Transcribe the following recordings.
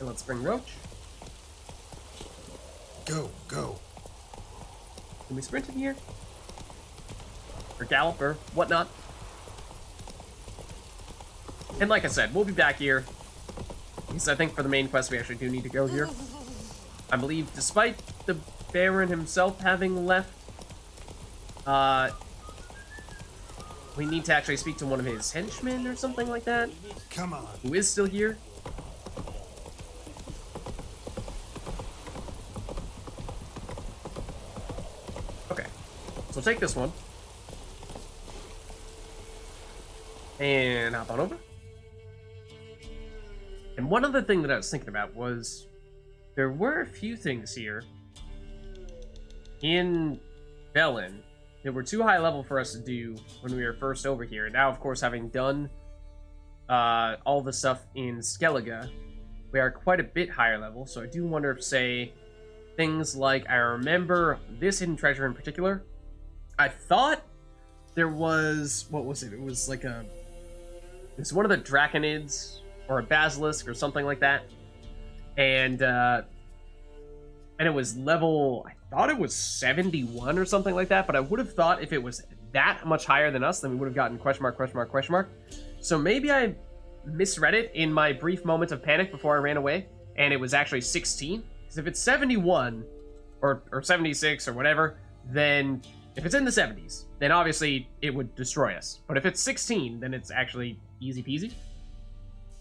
And let's bring Roach. Go, go. Can we sprint in here? Or gallop or whatnot? And like I said, we'll be back here. Because I think for the main quest we actually do need to go here. I believe despite the Baron himself having left, we need to actually speak to one of his henchmen or something like that. Come on. Who is still here. Okay. So take this one. And hop on over. And one other thing that I was thinking about was there were a few things here in Velen that were too high level for us to do when we were first over here. Now, of course, having done all the stuff in Skellige, we are quite a bit higher level. So I do wonder if, say, things like, I remember this hidden treasure in particular. I thought there was, what was it? It was like it's one of the Draconids or a Basilisk or something like that. And it was level, I thought it was 71 or something like that, but I would have thought if it was that much higher than us, then we would have gotten question mark, question mark, question mark. So maybe I misread it in my brief moment of panic before I ran away, and it was actually 16. Because if it's 71 or 76 or whatever, then if it's in the 70s, then obviously it would destroy us. But if it's 16, then it's actually easy peasy.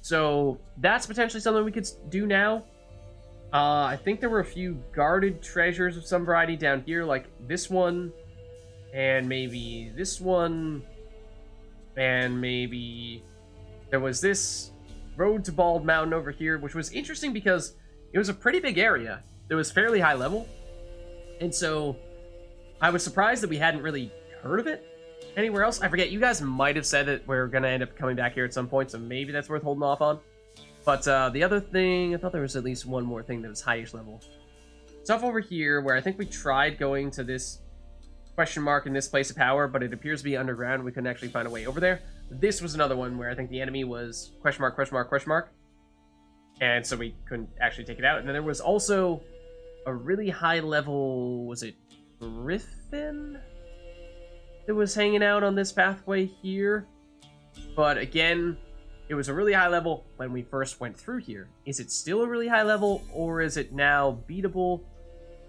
So that's potentially something we could do now. I think there were a few guarded treasures of some variety down here, like this one, and maybe this one, and maybe there was this road to Bald Mountain over here, which was interesting because it was a pretty big area. It was fairly high level, and so I was surprised that we hadn't really heard of it anywhere else. I forget, you guys might have said that we're going to end up coming back here at some point, so maybe that's worth holding off on. But the other thing, I thought there was at least one more thing that was highish level. Stuff over here where I think we tried going to this question mark in this place of power, but it appears to be underground. We couldn't actually find a way over there. This was another one where I think the enemy was question mark, question mark, question mark. And so we couldn't actually take it out. And then there was also a really high level, was it Griffin? That was hanging out on this pathway here. But again, it was a really high level when we first went through here. Is it still a really high level, or is it now beatable?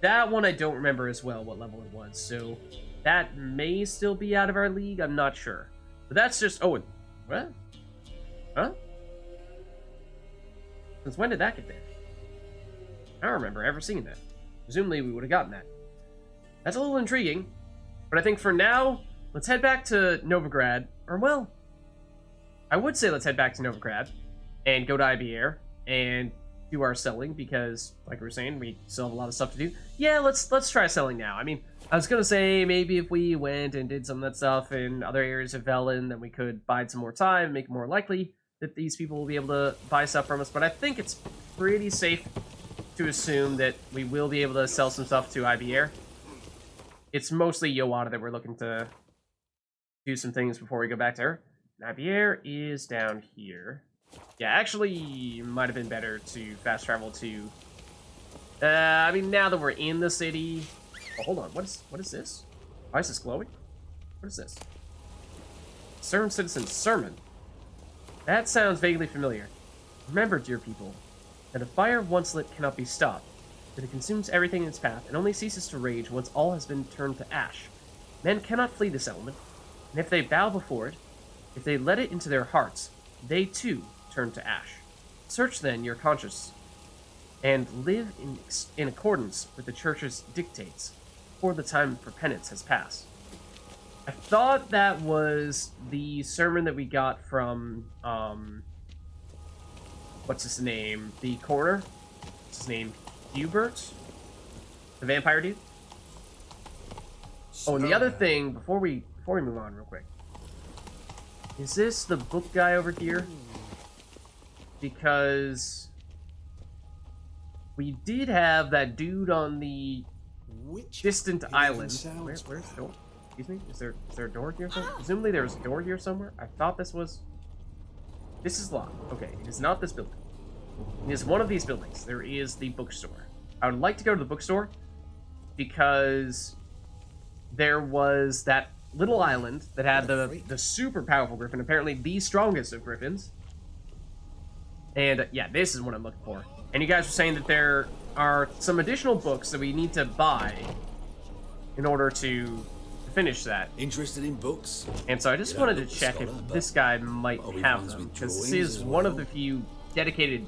That one I don't remember as well what level it was, so that may still be out of our league, I'm not sure. But that's just, oh, what? Huh? Since when did that get there? I don't remember ever seeing that. Presumably we would have gotten that. That's a little intriguing, but I think for now, let's head back to Novigrad, or well, I would say let's head back to Novigrad and go to Ibier and do our selling because, like we were saying, we still have a lot of stuff to do. Yeah, let's try selling now. I mean, I was gonna say maybe if we went and did some of that stuff in other areas of Velen, then we could bide some more time, make it more likely that these people will be able to buy stuff from us. But I think it's pretty safe to assume that we will be able to sell some stuff to Ibier. It's mostly Joanna that we're looking to do some things before we go back to her. Ibier is down here. Yeah, actually, might have been better to fast travel to... I mean, now that we're in the city... Oh, hold on. What is this? Why is this glowing? What is this? CERN Citizen's Sermon. That sounds vaguely familiar. Remember, dear people, that a fire once lit cannot be stopped, that it consumes everything in its path and only ceases to rage once all has been turned to ash. Men cannot flee this element, and if they bow before it, if they let it into their hearts, they too turn to ash. Search then your conscience, and live in accordance with the Church's dictates, before the time for penance has passed. I thought that was the sermon that we got from, what's his name? The coroner? What's his name? Hubert? The vampire dude? Oh, and the other thing, before we move on real quick. Is this the book guy over here? Because we did have that dude on the distant island. Where's the door? Excuse me? Is there a door here somewhere? Presumably there was a door here somewhere. I thought this was... This is locked. Okay, it is not this building. is one of these buildings. There is the bookstore. I would like to go to the bookstore because there was that little island that had the super powerful griffin, apparently the strongest of griffins. And yeah, this is what I'm looking for. And you guys were saying that there are some additional books that we need to buy in order to finish that. Interested in books? And so I just wanted to check if this guy might have them, because this is one of the few dedicated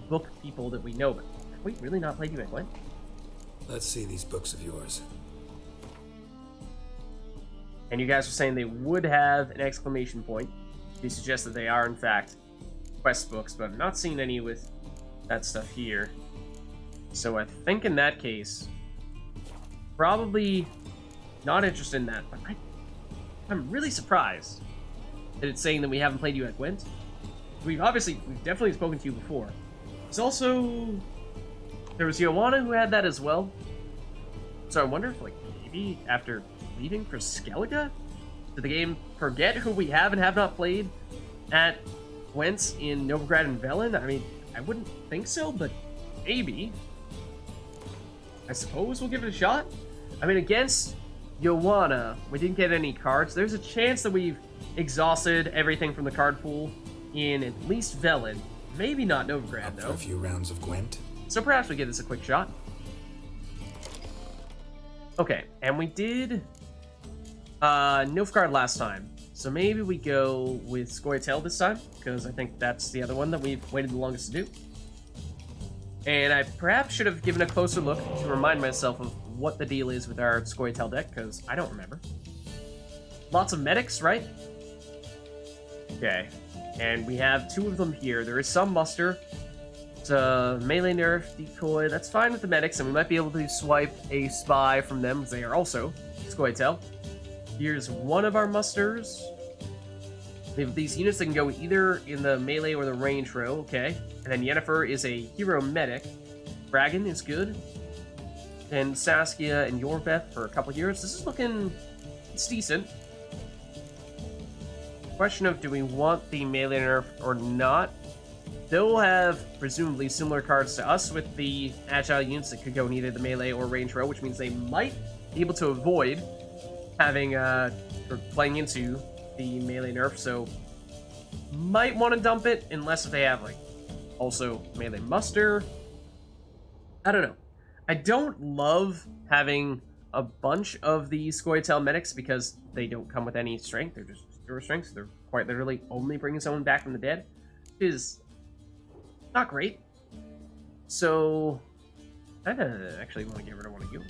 book people that we know. But have we really not played you at Gwen? Let's see these books of yours. And you guys were saying they would have an exclamation point to suggest that they are, in fact, quest books, but I'm not seeing any with that stuff here. So I think in that case, probably not interested in that, but I'm really surprised that it's saying that we haven't played you at Gwent. We've definitely spoken to you before. There's also, there was Joanna who had that as well. So I wonder if, like, maybe after leaving for Skellige, did the game forget who we have and have not played at Gwent in Novigrad and Velen? I mean, I wouldn't think so, but maybe. I suppose we'll give it a shot. I mean, against Joanna, we didn't get any cards. There's a chance that we've exhausted everything from the card pool in at least Velen. Maybe not Novigrad, though. For a few rounds of Gwent. So perhaps we give this a quick shot. Okay, and we did Novigrad last time. So maybe we go with Scoia'tael this time, because I think that's the other one that we've waited the longest to do. And I perhaps should have given a closer look to remind myself of what the deal is with our Scoia'tael deck, because I don't remember. Lots of medics, right? Okay, and we have two of them here. There is some muster. It's a melee nerf, decoy. That's fine with the medics, and we might be able to swipe a spy from them, because they are also Scoia'tael. Here's one of our musters. We have these units that can go either in the melee or the range row, okay. And then Yennefer is a hero medic. Dragon is good. And Saskia and Yorveth for a couple heroes. This is looking... it's decent. Question of do we want the melee nerf or not? They'll have presumably similar cards to us with the agile units that could go in either the melee or range row, which means they might be able to avoid having or playing into the melee nerf, so might want to dump it unless if they have like also melee muster. I don't know. I don't love having a bunch of the Scoia'tael medics because they don't come with any strength. They're just 0 strength. So they're quite literally only bringing someone back from the dead, which is not great. So I actually want to get rid of one of you.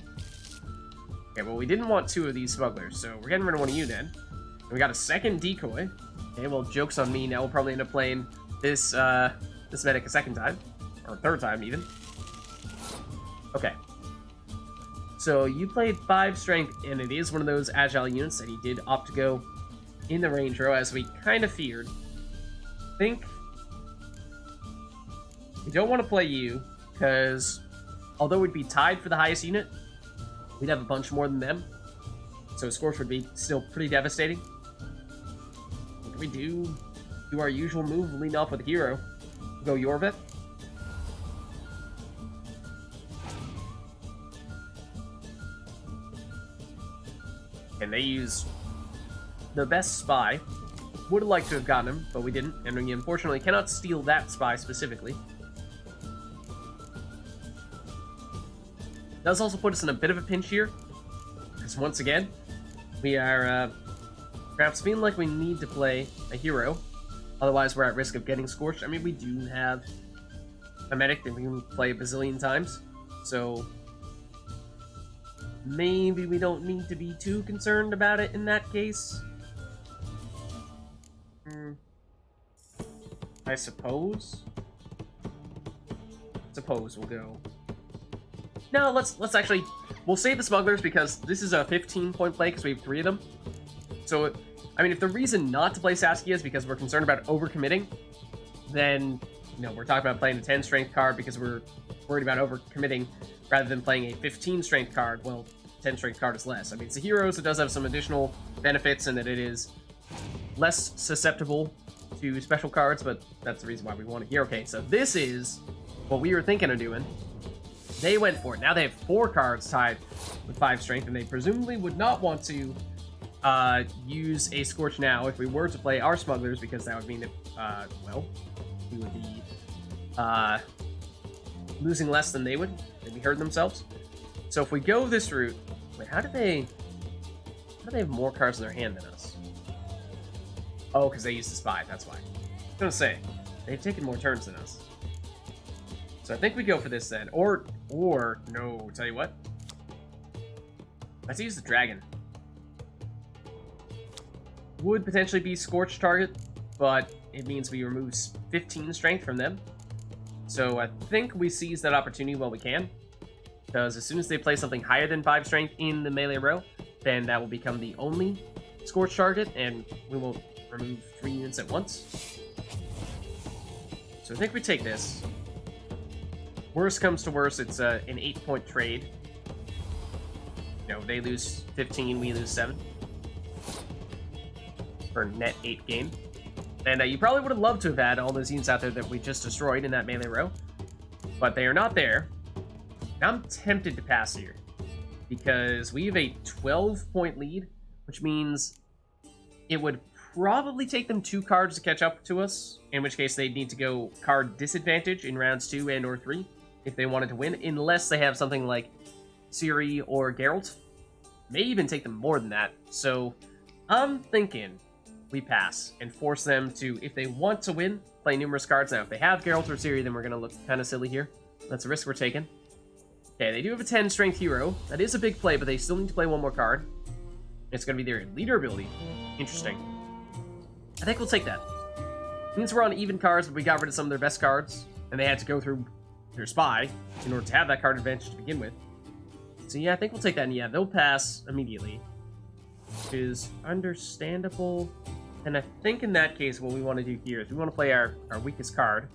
Okay, well, we didn't want 2 of these smugglers, so we're getting rid of one of you then. And we got a second decoy. Okay, well, joke's on me. Now we'll probably end up playing this this medic a second time. Or third time, even. Okay. So you played 5 strength, and it is one of those agile units that he did opt to go in the range row, as we kind of feared. I think we don't want to play you, because although we'd be tied for the highest unit, we'd have a bunch more than them, so Scorch would be still pretty devastating. What can we do? Do our usual move, lean off with a hero. Go Yorveth. And they use the best spy. Would have liked to have gotten him, but we didn't, and we unfortunately cannot steal that spy specifically. Does also put us in a bit of a pinch here, because once again, we are perhaps feeling like we need to play a hero, otherwise we're at risk of getting scorched. I mean, we do have a medic that we can play a bazillion times, so maybe we don't need to be too concerned about it in that case. I suppose we'll go. No, let's actually, we'll save the smugglers because this is a 15-point play because we have 3 of them. So, I mean, if the reason not to play Saskia is because we're concerned about overcommitting, then, you know, we're talking about playing a 10 strength card because we're worried about overcommitting rather than playing a 15 strength card. Well, 10 strength card is less. I mean, it's a hero, so it does have some additional benefits in that it is less susceptible to special cards, but that's the reason why we want it here. Okay, so this is what we were thinking of doing. They went for it. Now they have 4 cards tied with 5 strength, and they presumably would not want to use a Scorch now if we were to play our smugglers, because that would mean that, well, we would be losing less than they would. They'd be hurting themselves. So if we go this route, wait, how do they have more cards in their hand than us? Oh, because they used the spy, that's why. I was gonna say, they've taken more turns than us. So I think we go for this then. Or no, tell you what. Let's use the dragon. Would potentially be Scorch target, but it means we remove 15 strength from them. So I think we seize that opportunity while we can, because as soon as they play something higher than 5 strength in the melee row, then that will become the only Scorch target, and we will remove 3 units at once. So I think we take this. Worst comes to worst, it's an 8-point trade. You know, they lose 15, we lose 7. For net 8 gain. And you probably would have loved to have had all those units out there that we just destroyed in that melee row. But they are not there. Now I'm tempted to pass here, because we have a 12-point lead, which means it would probably take them 2 cards to catch up to us, in which case they'd need to go card disadvantage in rounds 2 and or 3 if they wanted to win, unless they have something like Ciri or Geralt. May even take them more than that. So I'm thinking we pass and force them to, if they want to win, play numerous cards. Now, if they have Geralt or Ciri, then we're going to look kind of silly here. That's a risk we're taking. Okay, they do have a 10 strength hero. That is a big play, but they still need to play 1 more card. It's going to be their leader ability. Interesting. I think we'll take that. It means we're on even cards, but we got rid of some of their best cards, and they had to go through their spy in order to have that card advantage to begin with. So yeah, I think we'll take that, and yeah, they'll pass immediately, which is understandable. And I think in that case, what we want to do here is we want to play our weakest card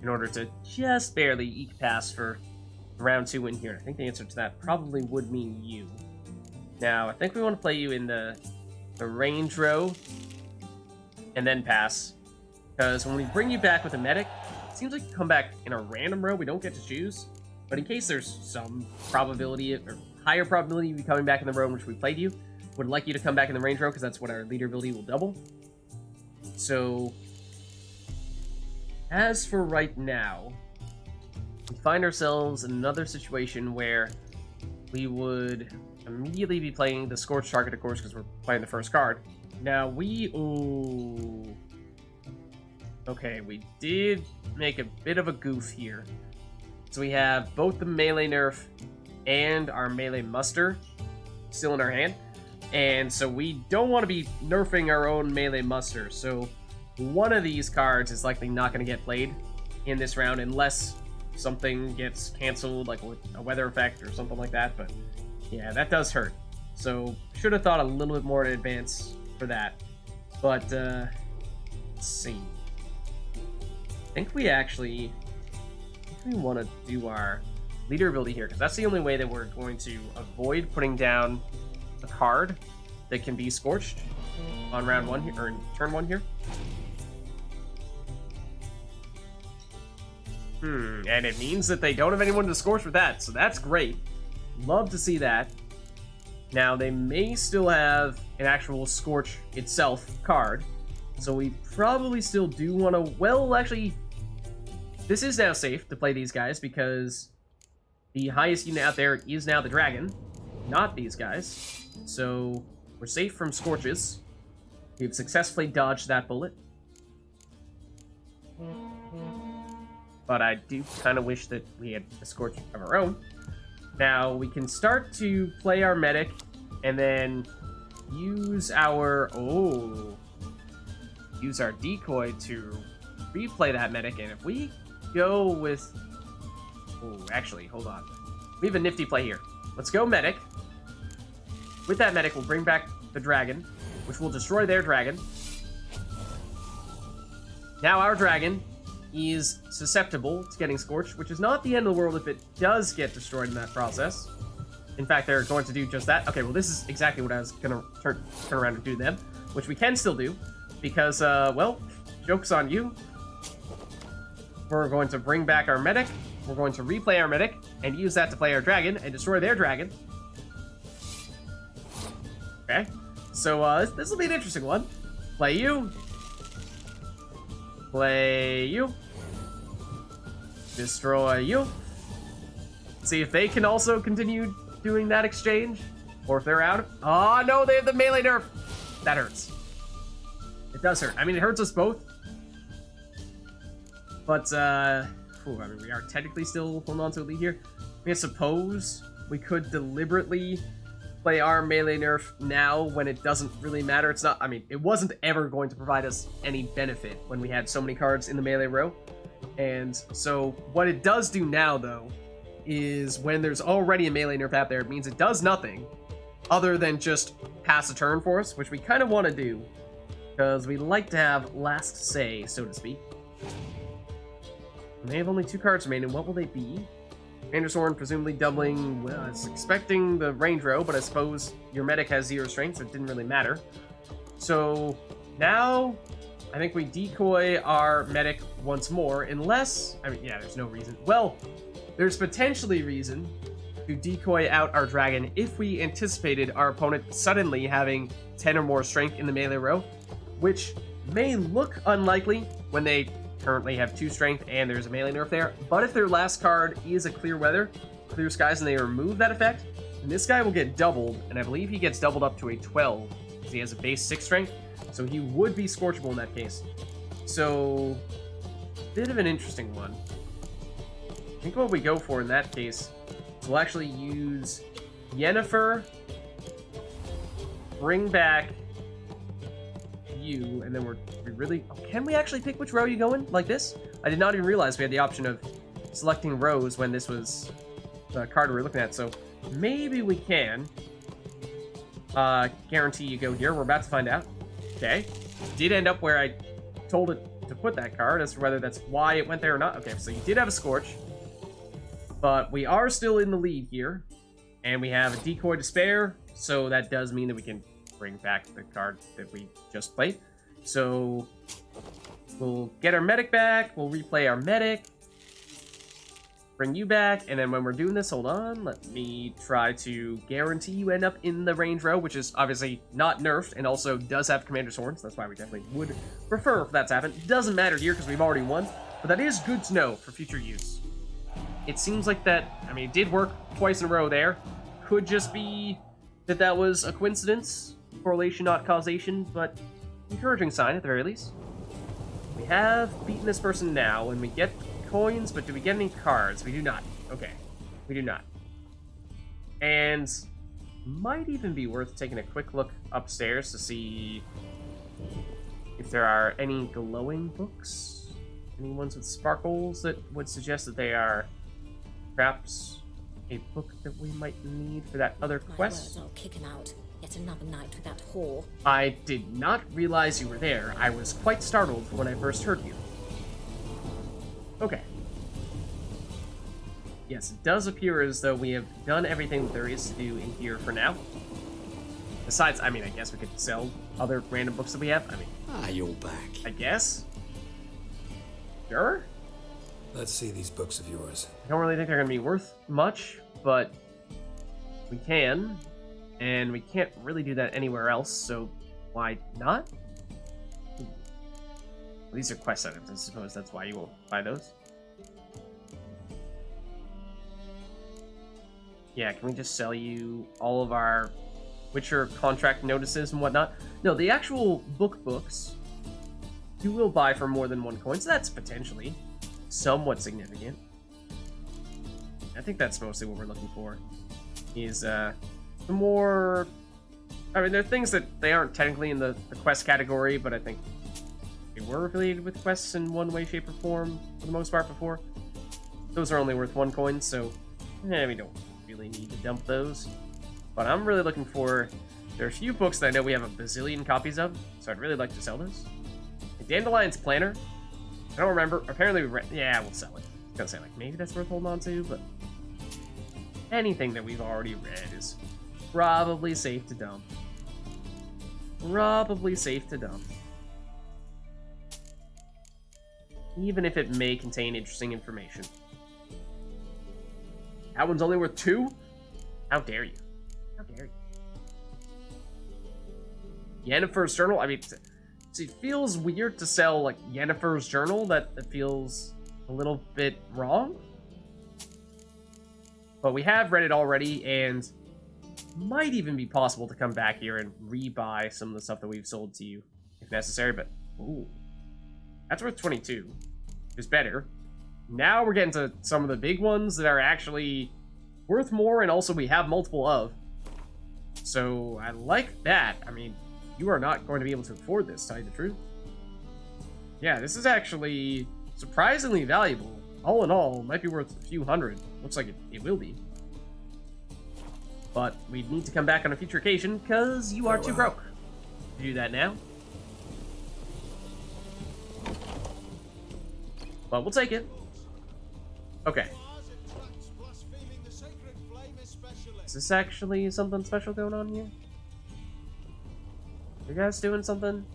in order to just barely eke past for round 2 in here. And I think the answer to that probably would mean you. Now, I think we want to play you in the range row and then pass, because when we bring you back with a medic, it seems like you come back in a random row we don't get to choose. But in case there's some probability, or higher probability of you coming back in the row in which we played you, would like you to come back in the range row, because that's what our leader ability will double. So, as for right now, we find ourselves in another situation where we would immediately be playing the Scorch target, of course, because we're playing the first card. Now, okay, we did make a bit of a goof here. So we have both the melee nerf and our melee muster still in our hand. And so we don't want to be nerfing our own melee muster. So one of these cards is likely not going to get played in this round unless something gets canceled, like a weather effect or something like that. But yeah, that does hurt. So should have thought a little bit more in advance for that. But let's see. I think we want to do our leader ability here, because that's the only way that we're going to avoid putting down a card that can be scorched on round 1 here, or turn 1 here. And it means that they don't have anyone to scorch with that, so that's great. Love to see that. Now, they may still have an actual Scorch itself card, so we probably still do want to... Well, actually, this is now safe to play these guys, because the highest unit out there is now the dragon, not these guys. So we're safe from Scorches. We've successfully dodged that bullet. But I do kind of wish that we had a Scorch of our own. Now, we can start to play our medic, and then use our... use our decoy to replay that medic, and if we go with... actually, hold on. We have a nifty play here. Let's go medic. With that medic, we'll bring back the dragon, which will destroy their dragon. Now our dragon is susceptible to getting scorched, which is not the end of the world if it does get destroyed in that process. In fact, they're going to do just that. Okay, well, this is exactly what I was going to turn around and do then, which we can still do, because, well, joke's on you. We're going to bring back our medic. We're going to replay our medic and use that to play our dragon and destroy their dragon. Okay. So this will be an interesting one. Play you. Play you. Destroy you. See if they can also continue doing that exchange. Or if they're out. Oh, no, they have the melee nerf. That hurts. It does hurt. I mean, it hurts us both. But, I mean, we are technically still holding on to a lead here. I mean, I suppose we could deliberately play our melee nerf now when it doesn't really matter. It's not, I mean, it wasn't ever going to provide us any benefit when we had so many cards in the melee row. And so what it does do now, though, is when there's already a melee nerf out there, it means it does nothing other than just pass a turn for us, which we kind of want to do because we like to have last say, so to speak. And they have only 2 cards remaining. What will they be? Commander's Horn, presumably doubling. Well, I was expecting the range row, but I suppose your medic has 0 strength, so it didn't really matter. So now I think we decoy our medic once more, unless, I mean, yeah, there's no reason. Well, there's potentially reason to decoy out our dragon if we anticipated our opponent suddenly having 10 or more strength in the melee row, which may look unlikely when they currently have 2 strength and there's a melee nerf there. But if their last card is a clear weather, clear skies, and they remove that effect, then this guy will get doubled, and I believe he gets doubled up to a 12 because he has a base 6 strength, so he would be scorchable in that case. So, bit of an interesting one. I think what we go for in that case is we'll actually use Yennefer, bring back you, and then we really... Oh, can we actually pick which row you go in like this? I did not even realize we had the option of selecting rows when this was the card we were looking at, so maybe we can guarantee you go here. We're about to find out. Okay. Did end up where I told it to put that card. As for whether that's why it went there or not. Okay, so you did have a Scorch, but we are still in the lead here, and we have a Decoy to spare, so that does mean that we can bring back the card that we just played. So we'll get our medic back, we'll replay our medic, bring you back, and then when we're doing this, hold on, let me try to guarantee you end up in the range row, which is obviously not nerfed and also does have Commander's Horns. That's why we definitely would prefer for that to happen. It doesn't matter here because we've already won, but that is good to know for future use. It seems like that, I mean, it did work twice in a row there. Could just be that that was a coincidence. Correlation, not causation, but encouraging sign at the very least. We have beaten this person now, and we get coins, but do we get any cards? We do not. Okay, we do not. And might even be worth taking a quick look upstairs to see if there are any glowing books, any ones with sparkles that would suggest that they are perhaps a book that we might need for that other quest. I'll kick him out. Yet another night with that whore. I did not realize you were there. I was quite startled when I first heard you. Okay. Yes, it does appear as though we have done everything that there is to do in here for now. Besides, I mean, I guess we could sell other random books that we have. I mean... you're back. I guess? Sure? Let's see these books of yours. I don't really think they're going to be worth much, but we can. And we can't really do that anywhere else, so why not? Well, these are quest items, I suppose that's why you won't buy those. Yeah, can we just sell you all of our Witcher contract notices and whatnot? No, the actual books you will buy for more than 1 coin, so that's potentially somewhat significant. I think that's mostly what we're looking for, is the more... I mean, there are things that they aren't technically in the quest category, but I think they were affiliated with quests in one way, shape, or form for the most part before. Those are only worth 1 coin, so we don't really need to dump those. But I'm really looking for... There are a few books that I know we have a bazillion copies of, so I'd really like to sell those. The Dandelion's Planner. I don't remember. Apparently, yeah, we'll sell it. I was gonna say, like, maybe that's worth holding on to, but anything that we've already read is probably safe to dump. Probably safe to dump. even if it may contain interesting information. That one's only worth 2? How dare you? How dare you? Yennefer's Journal? I mean, it feels weird to sell, like, Yennefer's Journal. That feels a little bit wrong. But we have read it already, and might even be possible to come back here and rebuy some of the stuff that we've sold to you, if necessary, but, ooh. That's worth 22. It's better. Now we're getting to some of the big ones that are actually worth more, and also we have multiple of. So, I like that. I mean, you are not going to be able to afford this, to tell you the truth. Yeah, this is actually surprisingly valuable. All in all, might be worth a few hundred. Looks like it will be. But we need to come back on a future occasion, because you are too broke to do that now. But we'll take it. Okay. Is this actually something special going on here? You guys doing something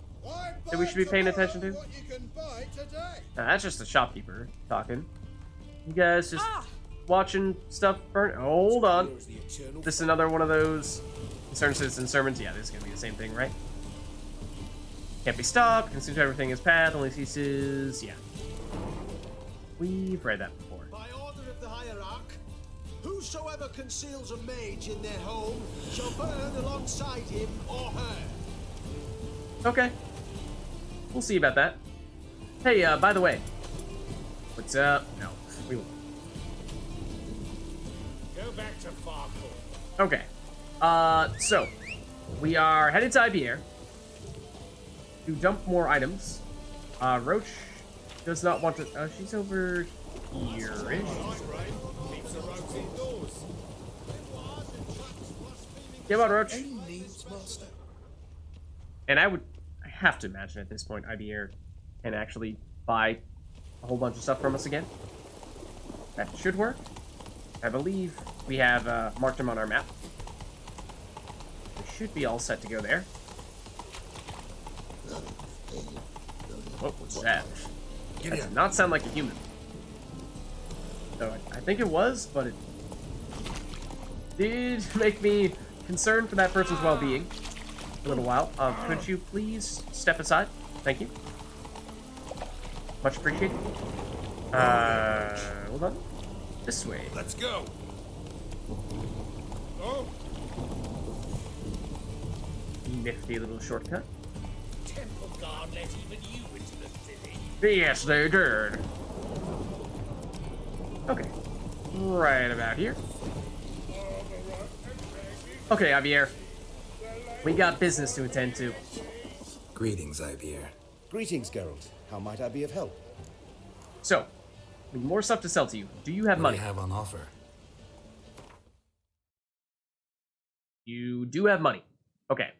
that we should be paying attention to? Nah, that's just the shopkeeper talking. You guys just watching stuff burn. Hold on. This is another one of those concerned citizen sermons. Yeah, this is gonna be the same thing, right? Can't be stopped. Consumes everything as path. Only ceases. Yeah. We've read that before. By order of the hierarch, whosoever conceals a mage in their home shall burn alongside him or her. Okay. We'll see about that. Hey, by the way. What's up? No, we won't. Go back to Farcourt. Okay. So we are headed to Ibier to dump more items. Roach does not want to. She's over here-ish. Come on, Roach. And I have to imagine at this point, Ibier can actually buy a whole bunch of stuff from us again. That should work. I believe we have marked them on our map. We should be all set to go there. What was that? That did not sound like a human. So I think it was, but it did make me concerned for that person's well-being a little while. Could you please step aside? Thank you. Much appreciated. Hold on. This way. Let's go. Oh, Nifty little shortcut. Temple Guard let even you into the city. Yes, they did. Okay. Right about here. Okay, Javier. We got business to attend to. Greetings, Ibier. Greetings, Geralt. How might I be of help? So, we have more stuff to sell to you. Do you have What money? do you have on offer? You do have money. Okay.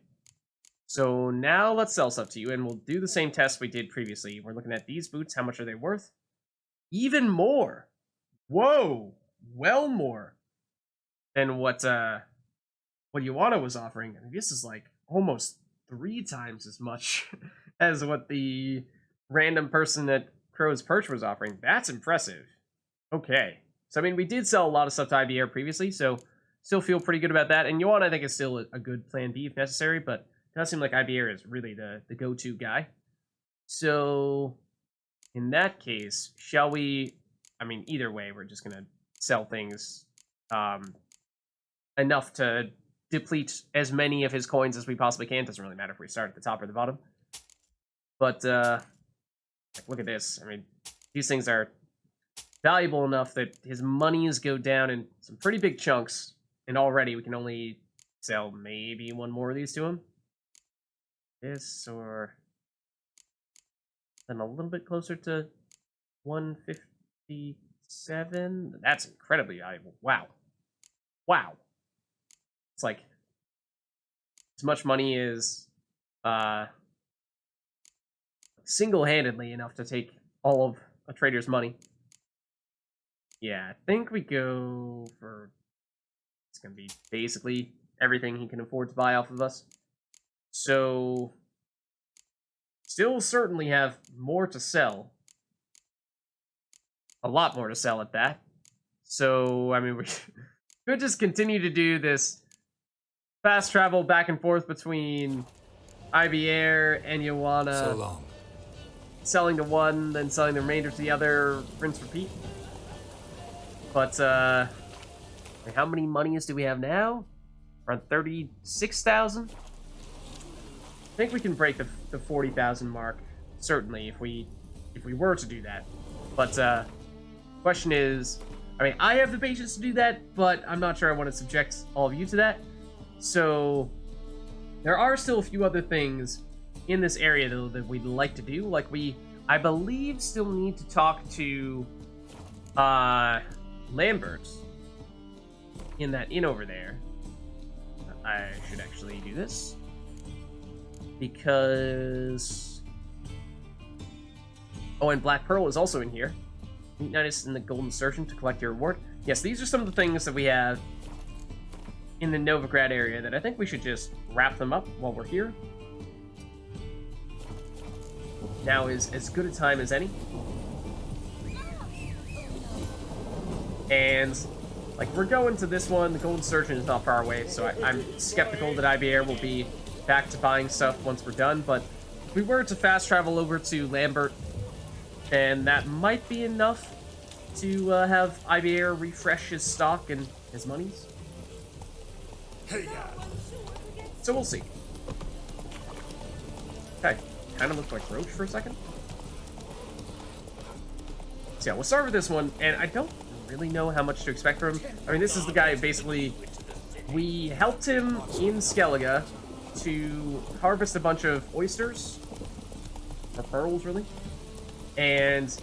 So now let's sell stuff to you, and we'll do the same test we did previously. We're looking at these boots. How much are they worth? Even more. Whoa. Well more than what Ioana was offering. I mean, this is like almost 3 times as much as what the random person at Crow's Perch was offering. That's impressive. Okay. So, I mean, we did sell a lot of stuff to IBR previously, so still feel pretty good about that. And Ioana, I think, is still a good plan B if necessary, but it does seem like IBR is really the go-to guy. So, in that case, shall we... I mean, either way, we're just going to sell things enough to deplete as many of his coins as we possibly can. Doesn't really matter if we start at the top or the bottom. But, like, look at this. I mean, these things are valuable enough that his monies go down in some pretty big chunks, and already we can only sell maybe one more of these to him. This, or then a little bit closer to 157. That's incredibly valuable. Wow. Wow. It's like as much money as single-handedly enough to take all of a trader's money. Yeah, I think we go for... It's going to be basically everything he can afford to buy off of us. So, still certainly have more to sell. a lot more to sell at that. So, I mean, we could just continue to do this fast travel back and forth between Ivier and Joanna. So long. Selling to one, then selling the remainder to the other, rinse, repeat. But, how many monies do we have now? Around 36,000? I think we can break the 40,000 mark, certainly, if we were to do that. But, question is, I mean, I have the patience to do that, but I'm not sure I want to subject all of you to that. So, there are still a few other things in this area that we'd like to do. Like, I believe, still need to talk to, Lambert in that inn over there. I should actually do this. Because... Oh, and Black Pearl is also in here. Meet Nidus in the Golden Surgeon to collect your reward. Yes, these are some of the things that we have in the Novigrad area that I think we should just wrap them up while we're here. Now is as good a time as any. And, like, we're going to this one. The Golden Surgeon is not far away, so I'm skeptical that IBR will be back to buying stuff once we're done. But if we were to fast travel over to Lambert, then that might be enough to have IBR refresh his stock and his monies. Hey, So we'll see. Okay, kind of looked like Roach for a second. So yeah, we'll start with this one, and I don't really know how much to expect from him. I mean, this is the guy, basically, we helped him in Skellige to harvest a bunch of oysters, or pearls, really, and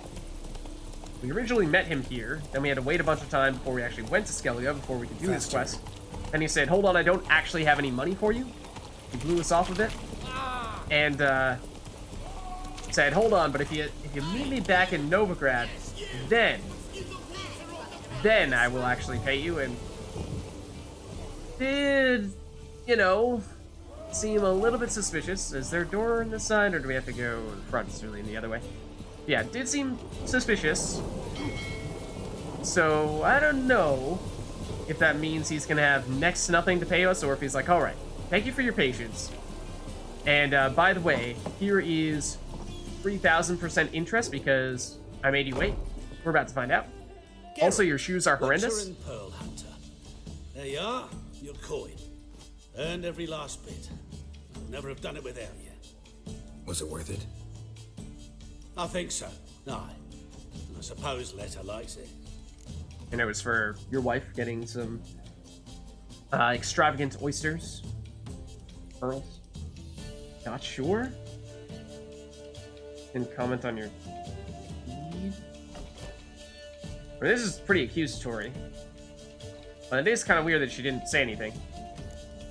we originally met him here, then we had to wait a bunch of time before we actually went to Skellige, before we could do this quest. And he said, hold on, I don't actually have any money for you. He blew us off a bit. And, said, hold on, but if you meet me back in Novigrad, then I will actually pay you. And did, you know, seem a little bit suspicious. Is there a door on this side, or do we have to go in front? It's really in the other way. Yeah, it did seem suspicious. So, I don't know if that means he's gonna have next to nothing to pay us, or if he's like, alright, thank you for your patience. And, by the way, here is 3,000% interest because I made you wait. We're about to find out. Also, your shoes are horrendous. Butcher and Pearl Hunter. There you are, your coin. Earned every last bit. I'd never have done it without you. Was it worth it? I think so. Aye. And I suppose Letter likes it. And it was for your wife getting some extravagant oysters. Pearls. Not sure. Didn't comment on your feed. I mean, this is pretty accusatory. But it is kind of weird that she didn't say anything.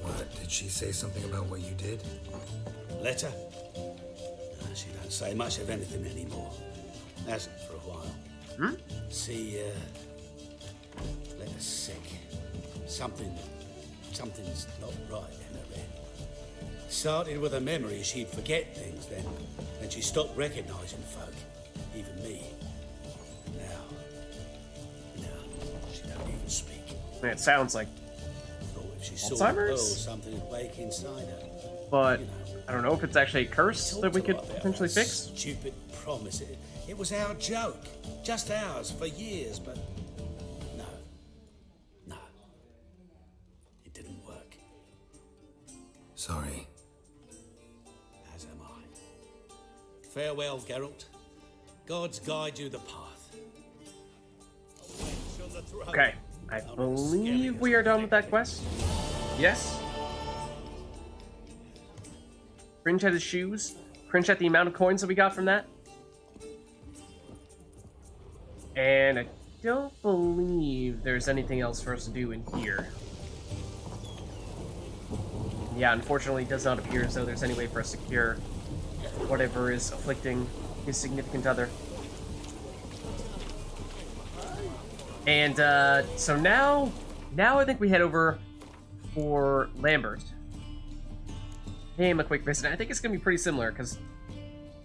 What? Did she say something about what you did? Letter? She don't say much of anything anymore. Hasn't for a while. Hmm? See, Letter's sick. Something's not right in her head. Started with a memory she'd forget things then she stopped recognizing folk, even me. Now she don't even speak. Man, it sounds like Thought if she saw Alzheimer's? Pearl, something would wake inside her. but You know. I don't know if it's actually a curse that we could potentially fix. Stupid promise. It was our joke. Just ours for years, but no. It didn't work. Sorry. As am I. Farewell, Geralt. Gods guide you the path. Okay, I believe we are done with that quest. Yes. Cringe at his shoes. Cringe at the amount of coins that we got from that. And I don't believe there's anything else for us to do in here. Yeah, unfortunately, it does not appear as though there's any way for us to cure whatever is afflicting his significant other. And, so now I think we head over for Lambert. Pay him a quick visit. I think it's going to be pretty similar, because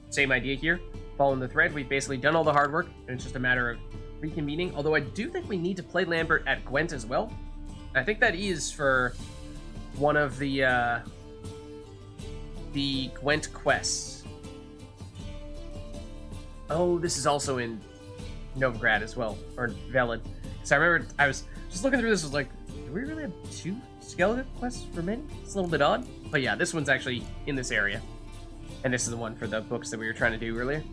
same idea here. Following the thread, we've basically done all the hard work, and it's just a matter of reconvening. Although I do think we need to play Lambert at Gwent as well. I think that is for one of the Gwent quests. Oh, this is also in Novigrad as well, or Velin. So I remember I was just looking through this, was like, do we really have 2 Skellige quests remaining? It's a little bit odd. But yeah, this one's actually in this area. And this is the one for the books that we were trying to do earlier.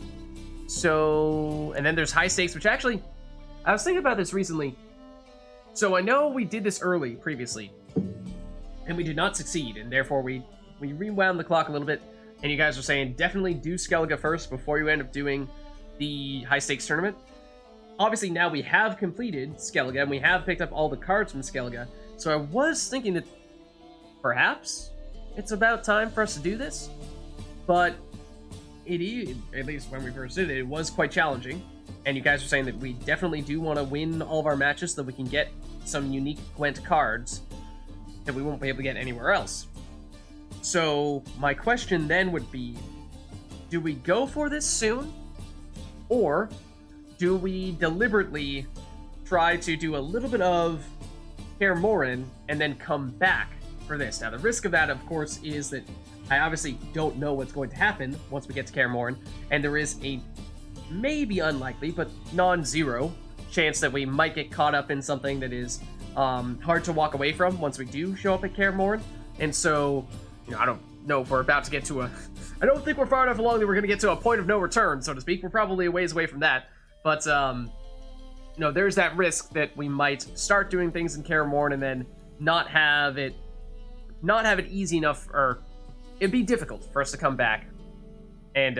So, and then there's high stakes, which actually, I was thinking about this recently. So I know we did this early previously, and we did not succeed, and therefore we rewound the clock a little bit, and you guys were saying definitely do Skellige first before you end up doing the high stakes tournament. Obviously now we have completed Skellige, and we have picked up all the cards from Skellige, so I was thinking that perhaps it's about time for us to do this, but it is, at least when we first did it, it was quite challenging, and you guys were saying that we definitely do want to win all of our matches so that we can get some unique Gwent cards that we won't be able to get anywhere else. So my question then would be, do we go for this soon, or do we deliberately try to do a little bit of Kaer Morhen and then come back for this? Now the risk of that, of course, is that I obviously don't know what's going to happen once we get to Kaer Morhen, and there is a maybe unlikely, but non-zero chance that we might get caught up in something that is hard to walk away from once we do show up at Kaer Morhen. And so, you know, I don't know if we're about to get to a... I don't think we're far enough along that we're going to get to a point of no return, so to speak. We're probably a ways away from that. But, you know, there's that risk that we might start doing things in Kaer Morhen and then not have it easy enough, or it'd be difficult for us to come back and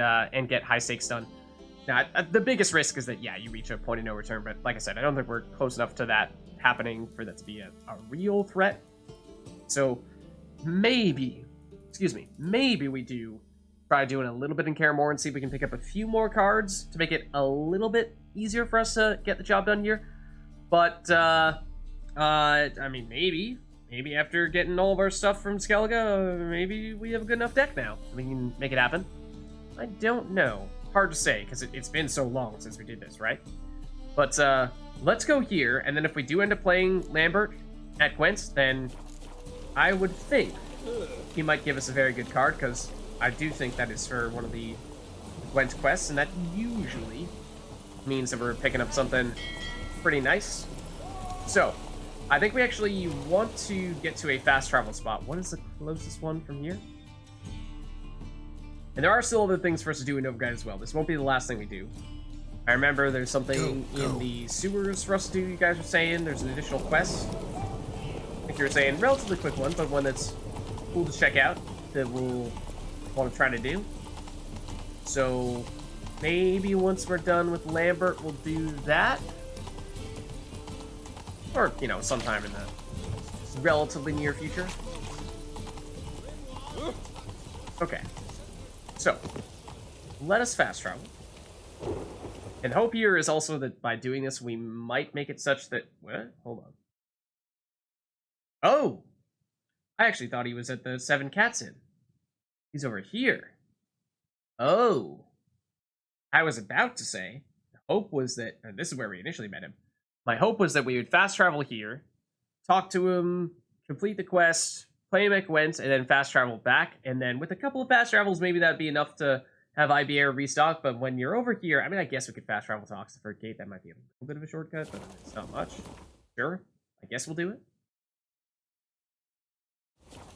get high stakes done. Now, the biggest risk is that, yeah, you reach a point of no return, but like I said, I don't think we're close enough to that happening for that to be a real threat. So maybe we do try doing a little bit in Kaer Morhen and see if we can pick up a few more cards to make it a little bit easier for us to get the job done here. But, I mean, maybe after getting all of our stuff from Skellige, maybe we have a good enough deck now. We can make it happen. I don't know. Hard to say, because it's been so long since we did this, right? But, let's go here, and then if we do end up playing Lambert at Gwent, then I would think he might give us a very good card, because I do think that is for one of the Gwent quests, and that usually means that we're picking up something pretty nice. So, I think we actually want to get to a fast travel spot. What is the closest one from here? And there are still other things for us to do in Novigrad as well. This won't be the last thing we do. I remember there's something in the sewers for us to do, you guys were saying. There's an additional quest. I think you were saying relatively quick one, but one that's cool to check out that we'll want to try to do. So maybe once we're done with Lambert, we'll do that. Or, you know, sometime in the relatively near future. Okay. So, let us fast travel. And hope here is also that by doing this, we might make it such that... What? Hold on. Oh! I actually thought he was at the Seven Cats Inn. He's over here. Oh. I was about to say, the hope was that... And this is where we initially met him. My hope was that we would fast travel here, talk to him, complete the quest, play him at Gwent, and then fast travel back. And then with a couple of fast travels, maybe that'd be enough to have IBA restock. But when you're over here, I mean, I guess we could fast travel to Oxford Gate. That might be a little bit of a shortcut, but it's not much. Sure, I guess we'll do it.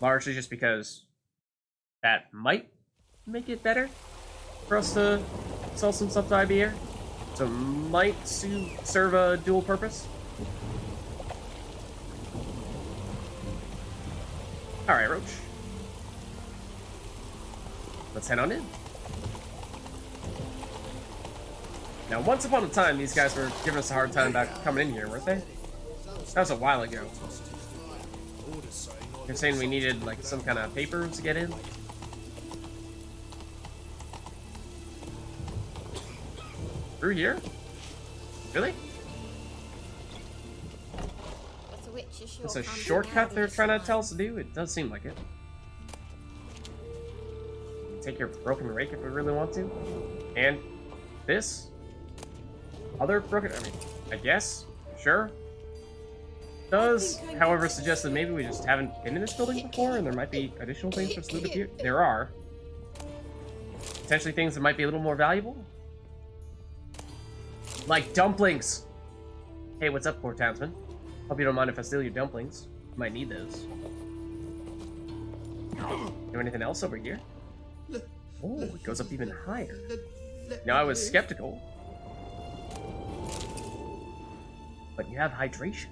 Largely just because that might make it better for us to sell some stuff to IBA. So might serve a dual purpose. Alright, Roach. Let's head on in. Now, once upon a time, these guys were giving us a hard time about coming in here, weren't they? That was a while ago. You're saying we needed, like, some kind of papers to get in? Through here? Really? It's a shortcut they're trying to tell us to do? It does seem like it. Take your broken rake if we really want to. And this? Other broken... I mean, I guess. Sure. Does, however, suggest that maybe we just haven't been in this building before, and there might be additional things for us to loot up here. There are. Potentially things that might be a little more valuable. Like dumplings. Hey, what's up, poor townsman? Hope you don't mind if I steal your dumplings. Might need those. Do anything else over here? Oh, it goes up even higher. Now, I was skeptical. But you have hydration.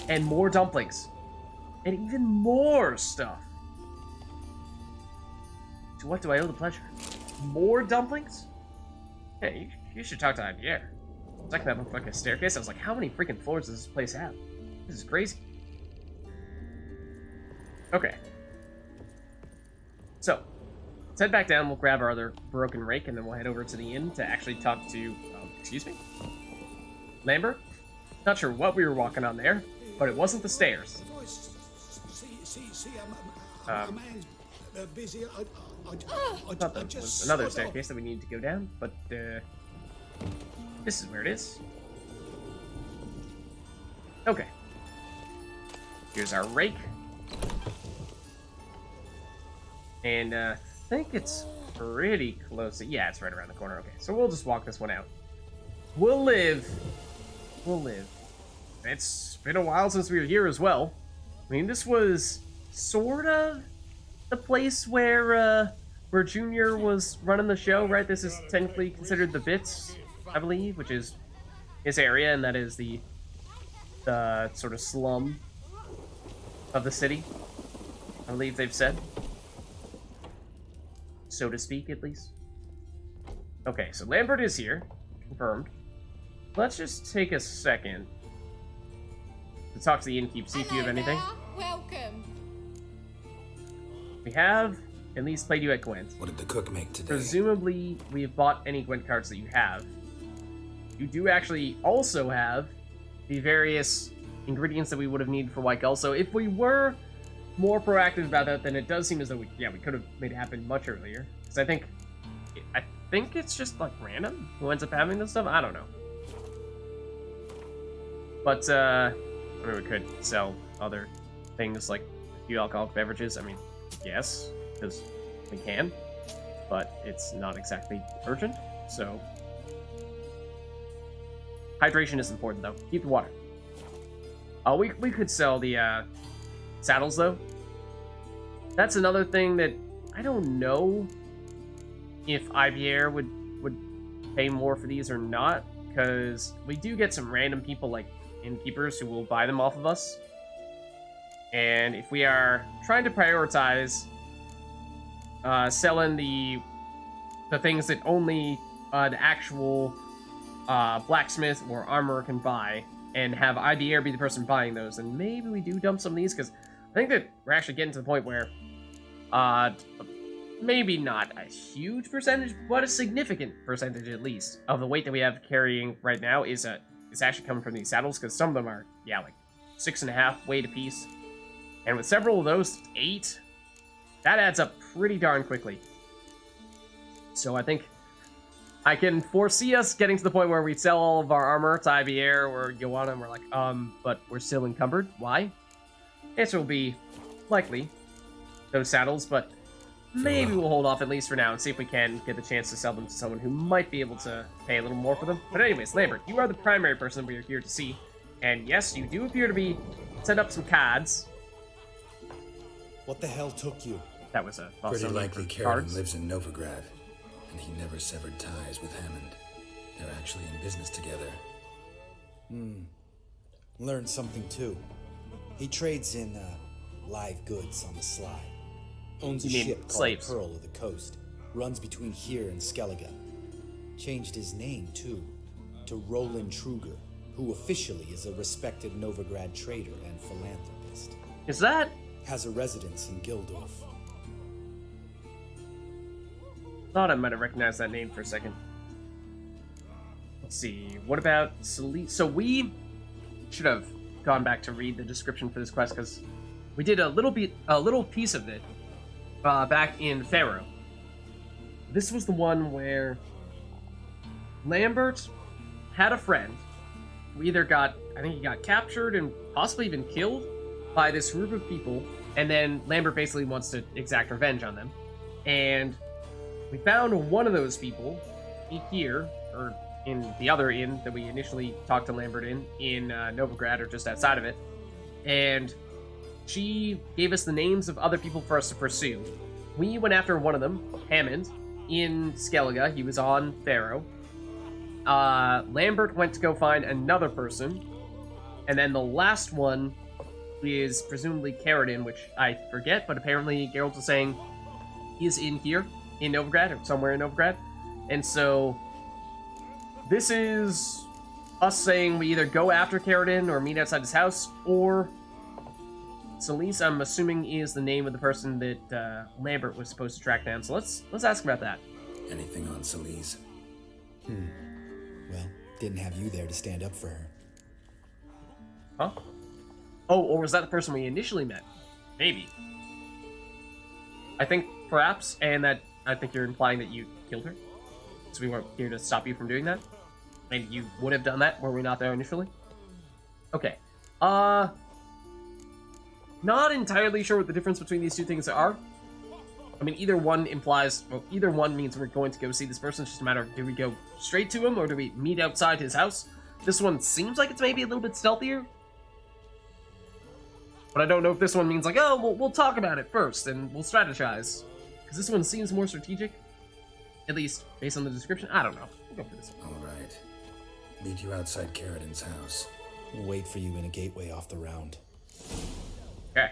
And more dumplings. And even more stuff. To what do I owe the pleasure? More dumplings? Hey, you should talk to Javier. Second that looked like a staircase. I was like, how many freaking floors does this place have? This is crazy. Okay. So, let's head back down. We'll grab our other broken rake, and then we'll head over to the inn to actually talk to, excuse me? Lambert? Not sure what we were walking on there, but it wasn't the stairs. A man's busy. I thought that was another staircase that we needed to go down, but this is where it is. Okay. Here's our rake. And I think it's pretty close. Yeah, it's right around the corner. Okay, so we'll just walk this one out. We'll live. We'll live. It's been a while since we were here as well. I mean, this was sort of the place where Junior was running the show, right? This is technically considered the Vids, I believe, which is his area, and that is the sort of slum of the city, I believe they've said. So to speak, at least. Okay, so Lambert is here. Confirmed. Let's just take a second to talk to the innkeep, see if you have anything. Welcome. We have at least played you at Gwent. What did the cook make today? Presumably, we have bought any Gwent cards that you have. You do actually also have the various ingredients that we would have needed for White Gull. So if we were more proactive about that, then it does seem as though we could have made it happen much earlier. Because I think it's just like random who ends up having this stuff. I don't know. But I mean, we could sell other things like a few alcoholic beverages. I mean, yes, because we can, but it's not exactly urgent. So hydration is important, though. Keep the water. We could sell the saddles, though. That's another thing that I don't know if IBR would pay more for these or not, because we do get some random people like innkeepers who will buy them off of us. And if we are trying to prioritize selling the things that only the actual blacksmith or armorer can buy, and have IBR be the person buying those, then maybe we do dump some of these, because I think that we're actually getting to the point where maybe not a huge percentage, but a significant percentage at least of the weight that we have carrying right now is actually coming from these saddles, because some of them are, like 6.5 weight apiece. And with several of those, 8, that adds up pretty darn quickly. So I think I can foresee us getting to the point where we sell all of our armor to IBR or Joanna, and we're like, but we're still encumbered. Why? Answer will be likely those saddles, but maybe we'll hold off at least for now and see if we can get the chance to sell them to someone who might be able to pay a little more for them. But anyways, Lambert, you are the primary person we are here to see. And yes, you do appear to be set up some cards. What the hell took you? That was a Pretty likely Karen lives in Novigrad, and he never severed ties with Hammond. They're actually in business together. Learned something too. He trades in live goods on the sly. Owns a You mean ship called slaves? Pearl of the Coast. Runs between here and Skellige. Changed his name too, to Roland Truger, who officially is a respected Novigrad trader and philanthropist. Is that? Has a residence in Gildorf. Thought I might have recognized that name for a second. Let's see. What about Celine? So we should have gone back to read the description for this quest, because we did a little piece of it back in Pharaoh. This was the one where Lambert had a friend either got, I think he got captured and possibly even killed by this group of people, and then Lambert basically wants to exact revenge on them. And we found one of those people here, or in the other inn that we initially talked to Lambert in Novigrad, or just outside of it. And she gave us the names of other people for us to pursue. We went after one of them, Hammond, in Skellige. He was on Pharaoh. Lambert went to go find another person. And then the last one is presumably Carradine, which I forget, but apparently Geralt was saying he is in here, in Novigrad, or somewhere in Novigrad. And so this is us saying we either go after Carradine or meet outside his house, or Celise, I'm assuming, is the name of the person that Lambert was supposed to track down. So let's ask about that. Anything on Celise? Well, didn't have you there to stand up for her. Huh? Oh, or was that the person we initially met? Maybe. I think perhaps, and that I think you're implying that you killed her. So we weren't here to stop you from doing that. And you would have done that were we not there initially? Okay. Not entirely sure what the difference between these two things are. I mean, either one implies, well, either one means we're going to go see this person. It's just a matter of, do we go straight to him or do we meet outside his house? This one seems like it's maybe a little bit stealthier. But I don't know if this one means like, oh, we'll talk about it first and we'll strategize. Because this one seems more strategic. At least, based on the description. I don't know. We'll go for this one. All right. Meet you outside Carradine's house. We'll wait for you in a gateway off the round. Okay.